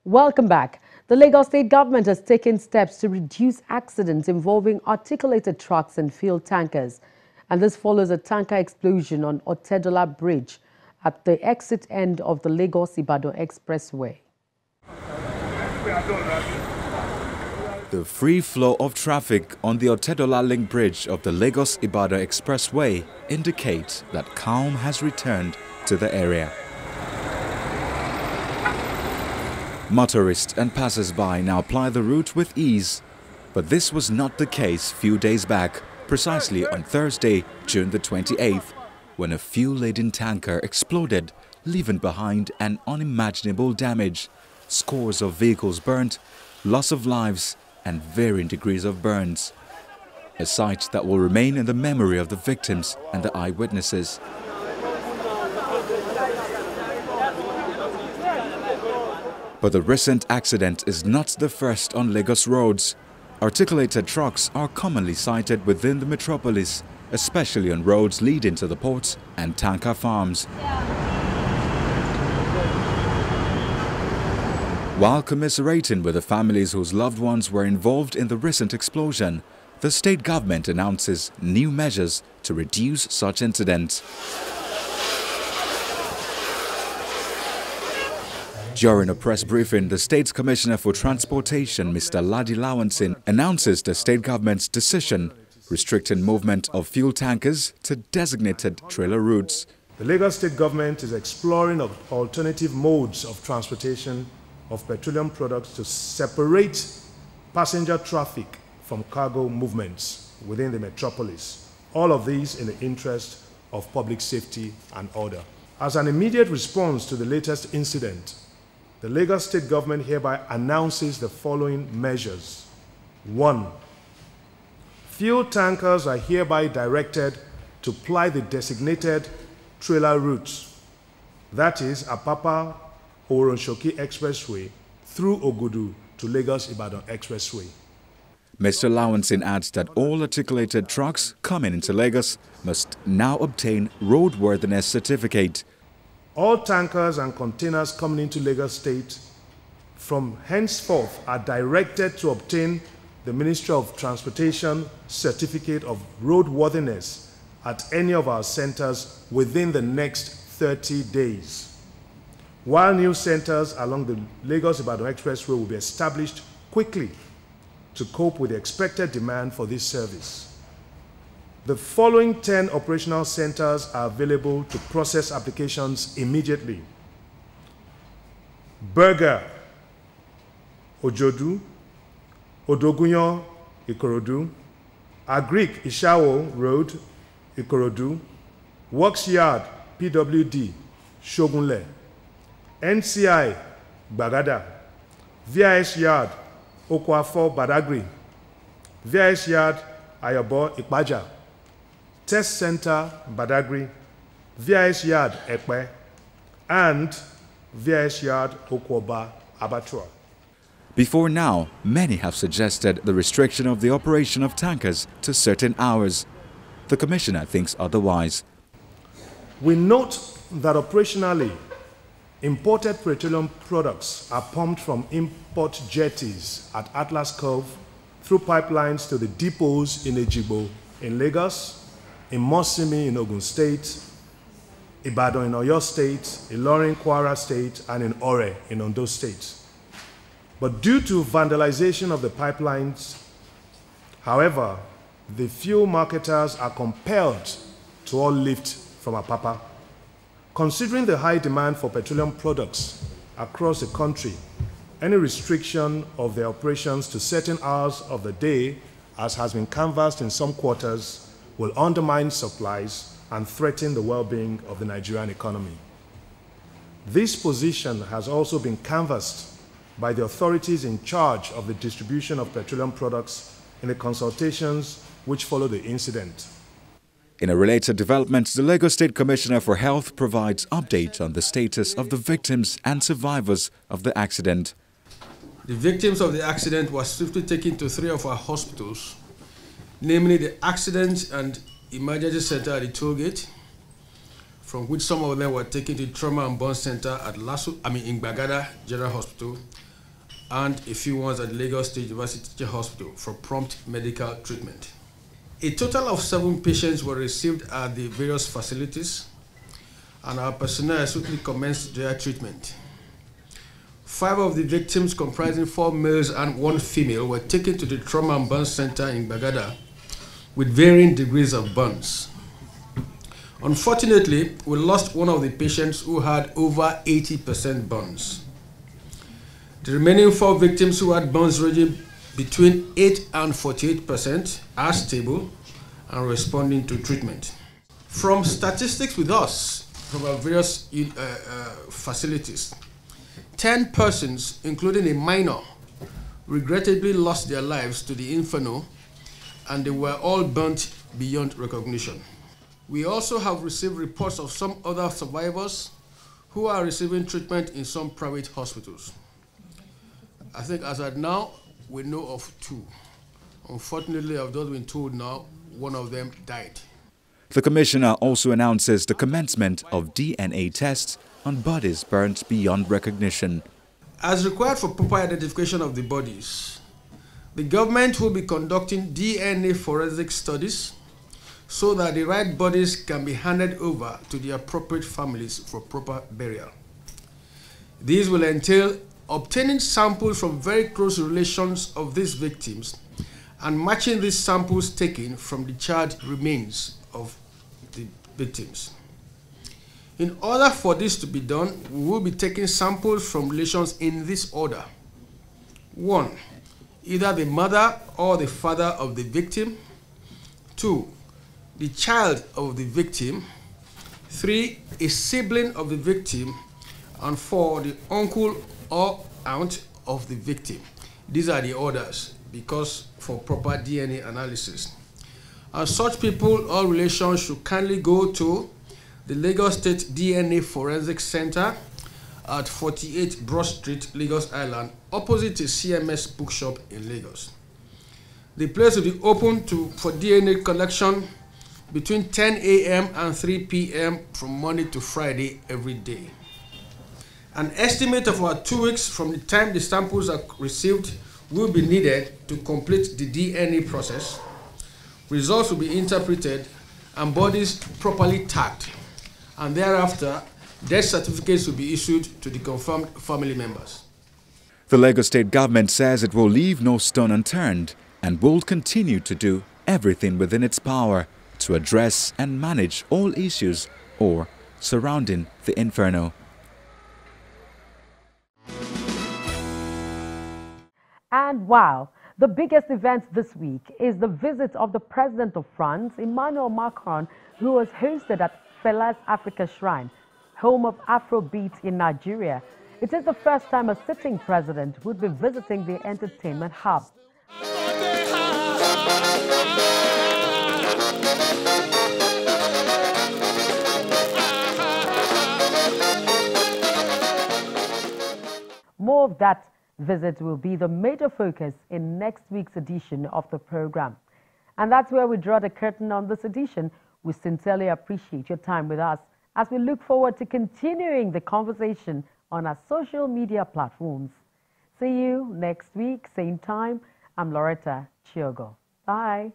Welcome back. The Lagos State government has taken steps to reduce accidents involving articulated trucks and fuel tankers. And this follows a tanker explosion on Otedola Bridge at the exit end of the Lagos-Ibadan Expressway. The free flow of traffic on the Otedola Link Bridge of the Lagos-Ibadan Expressway indicates that calm has returned to the area. Motorists and passers-by now ply the route with ease, but this was not the case few days back, precisely on Thursday, June the 28th, when a fuel-laden tanker exploded, leaving behind an unimaginable damage, scores of vehicles burnt, loss of lives, and varying degrees of burns. A sight that will remain in the memory of the victims and the eyewitnesses. But the recent accident is not the first on Lagos roads. Articulated trucks are commonly sighted within the metropolis, especially on roads leading to the ports and tanker farms. While commiserating with the families whose loved ones were involved in the recent explosion, the state government announces new measures to reduce such incidents. During a press briefing, the state's Commissioner for Transportation, Mr. Dateline, announces the state government's decision restricting movement of fuel tankers to designated trailer routes. The Lagos state government is exploring alternative modes of transportation of petroleum products to separate passenger traffic from cargo movements within the metropolis. All of these in the interest of public safety and order. As an immediate response to the latest incident, the Lagos state government hereby announces the following measures. 1. Fuel tankers are hereby directed to ply the designated trailer routes, that is, Apapa Oronshoki Expressway through Ogudu to Lagos-Ibadan Expressway. Mr. Lawansin adds that all articulated trucks coming into Lagos must now obtain roadworthiness certificate. All tankers and containers coming into Lagos State from henceforth are directed to obtain the Ministry of Transportation certificate of roadworthiness at any of our centers within the next 30 days. While new centers along the Lagos-Ibadan Expressway will be established quickly to cope with the expected demand for this service. The following 10 operational centers are available to process applications immediately. Berger, Ojodu, Odogunyo, Ikorodu, Agric Ishawo Road, Ikorodu, Works Yard, PWD, Shogunle, NCI, Bagada, VIS Yard, Okwafo, Badagry, VIS Yard, Ayobo, Ikpaja, Test Center, Badagry, VIS Yard, Ekpe, and VIS Yard, Okwoba, Abattoir. Before now, many have suggested the restriction of the operation of tankers to certain hours. The Commissioner thinks otherwise. We note that operationally, imported petroleum products are pumped from import jetties at Atlas Cove through pipelines to the depots in Ejigbo in Lagos, in Mosimi in Ogun State, Ibadan in Oyo State, Ilorin, Kwara State, and in Ore in Ondo State. But due to vandalization of the pipelines, however, the fuel marketers are compelled to all lift from Apapa. Considering the high demand for petroleum products across the country, any restriction of their operations to certain hours of the day, as has been canvassed in some quarters, will undermine supplies and threaten the well-being of the Nigerian economy. This position has also been canvassed by the authorities in charge of the distribution of petroleum products in the consultations which followed the incident. In a related development, the Lagos State Commissioner for Health provides update on the status of the victims and survivors of the accident. The victims of the accident were swiftly taken to 3 of our hospitals, namely the Accident and Emergency Center at the Tollgate, from which some of them were taken to Trauma and Burn Center at in Bagada General Hospital, and a few ones at the Lagos State University Teaching Hospital for prompt medical treatment. A total of 7 patients were received at the various facilities, and our personnel swiftly commenced their treatment. 5 of the victims, comprising 4 males and 1 female, were taken to the Trauma and Burns Center in Bagada with varying degrees of burns. Unfortunately, we lost one of the patients who had over 80% burns. The remaining 4 victims who had burns ranging between 8 and 48% are stable and responding to treatment. From statistics with us, from our various facilities, 10 persons, including a minor, regrettably lost their lives to the inferno, and they were all burnt beyond recognition. We also have received reports of some other survivors who are receiving treatment in some private hospitals. I think as at now, we know of 2. Unfortunately, I've just been told now one of them died. The Commissioner also announces the commencement of DNA tests on bodies burnt beyond recognition. As required for proper identification of the bodies, the government will be conducting DNA forensic studies so that the right bodies can be handed over to the appropriate families for proper burial. These will entail obtaining samples from very close relations of these victims and matching these samples taken from the charred remains of the victims. In order for this to be done, we will be taking samples from relations in this order. 1, either the mother or the father of the victim. 2, the child of the victim. 3, a sibling of the victim. And 4, the uncle or aunt of the victim. These are the orders because for proper DNA analysis. And such people or relations should kindly go to the Lagos State DNA Forensic Center at 48 Broad Street, Lagos Island, opposite the CMS bookshop in Lagos. The place will be open for DNA collection between 10 a.m. and 3 p.m. from Monday to Friday every day. An estimate of about 2 weeks from the time the samples are received will be needed to complete the DNA process. Results will be interpreted and bodies properly tagged, and thereafter death certificates will be issued to the confirmed family members. The Lagos State government says it will leave no stone unturned and will continue to do everything within its power to address and manage all issues surrounding the inferno. And wow, the biggest event this week is the visit of the President of France, Emmanuel Macron, who was hosted at Fela's Africa Shrine, home of Afrobeat in Nigeria. It is the first time a sitting president would be visiting the entertainment hub. More of that visit will be the major focus in next week's edition of the program. And that's where we draw the curtain on this edition. We sincerely appreciate your time with us as we look forward to continuing the conversation on our social media platforms. See you next week, same time. I'm Loretta Chiogo. Bye.